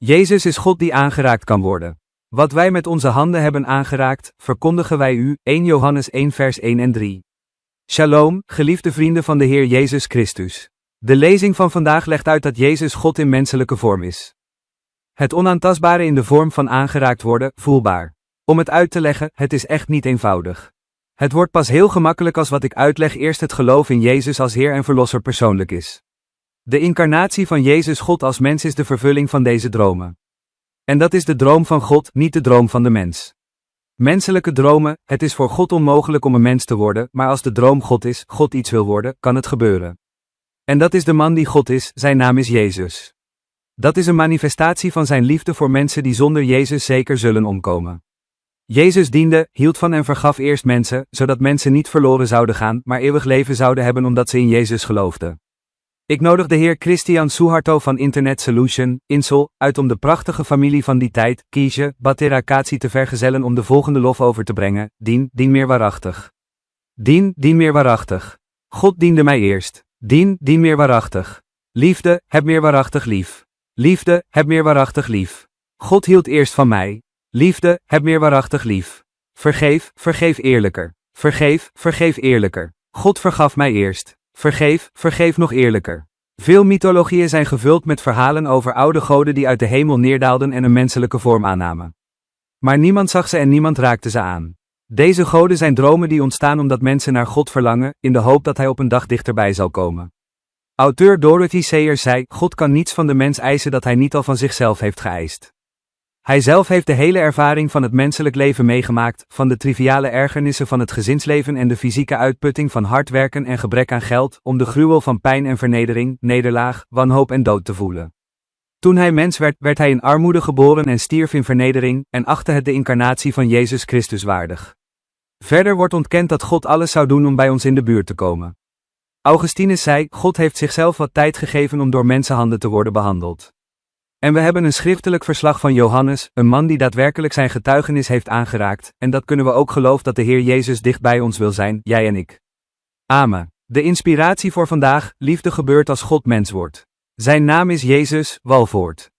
Jezus is God die aangeraakt kan worden. Wat wij met onze handen hebben aangeraakt, verkondigen wij u, 1 Johannes 1 vers 1 en 3. Shalom, geliefde vrienden van de Heer Jezus Christus. De lezing van vandaag legt uit dat Jezus God in menselijke vorm is. Het onaantastbare in de vorm van aangeraakt worden, voelbaar. Om het uit te leggen, het is echt niet eenvoudig. Het wordt pas heel gemakkelijk als wat ik uitleg eerst het geloof in Jezus als Heer en Verlosser persoonlijk is. De incarnatie van Jezus God als mens is de vervulling van deze dromen. En dat is de droom van God, niet de droom van de mens. Menselijke dromen, het is voor God onmogelijk om een mens te worden, maar als de droom God is, God iets wil worden, kan het gebeuren. En dat is de man die God is, zijn naam is Jezus. Dat is een manifestatie van zijn liefde voor mensen die zonder Jezus zeker zullen omkomen. Jezus diende, hield van en vergaf eerst mensen, zodat mensen niet verloren zouden gaan, maar eeuwig leven zouden hebben omdat ze in Jezus geloofden. Ik nodig de heer Christian Suharto van Internet Solution, Insel, uit om de prachtige familie van die tijd, Kiesje, Baterakatsi te vergezellen om de volgende lof over te brengen, dien meer waarachtig. Dien meer waarachtig. God diende mij eerst. Dien meer waarachtig. Liefde, heb meer waarachtig lief. Liefde, heb meer waarachtig lief. God hield eerst van mij. Liefde, heb meer waarachtig lief. Vergeef eerlijker. Vergeef eerlijker. God vergaf mij eerst. Vergeef nog eerlijker. Veel mythologieën zijn gevuld met verhalen over oude goden die uit de hemel neerdaalden en een menselijke vorm aannamen. Maar niemand zag ze en niemand raakte ze aan. Deze goden zijn dromen die ontstaan omdat mensen naar God verlangen, in de hoop dat hij op een dag dichterbij zal komen. Auteur Dorothy Sayers zei, God kan niets van de mens eisen dat hij niet al van zichzelf heeft geëist. Hij zelf heeft de hele ervaring van het menselijk leven meegemaakt, van de triviale ergernissen van het gezinsleven en de fysieke uitputting van hard werken en gebrek aan geld, om de gruwel van pijn en vernedering, nederlaag, wanhoop en dood te voelen. Toen hij mens werd, werd hij in armoede geboren en stierf in vernedering, en achtte het de incarnatie van Jezus Christus waardig. Verder wordt ontkend dat God alles zou doen om bij ons in de buurt te komen. Augustinus zei, God heeft zichzelf wat tijd gegeven om door mensenhanden te worden behandeld. En we hebben een schriftelijk verslag van Johannes, een man die daadwerkelijk zijn getuigenis heeft aangeraakt, en dat kunnen we ook geloven dat de Heer Jezus dicht bij ons wil zijn, jij en ik. Amen. De inspiratie voor vandaag, liefde gebeurt als God mens wordt. Zijn naam is Jezus, Walvoort.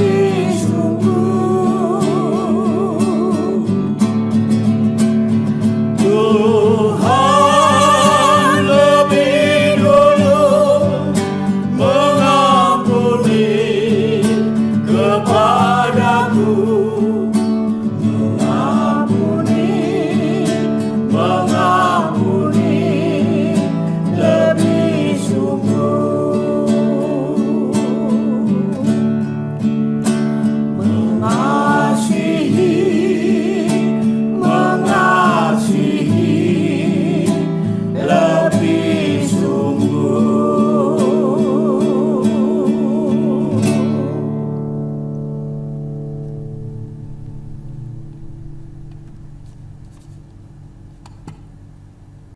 Lebih sungguh Shalom.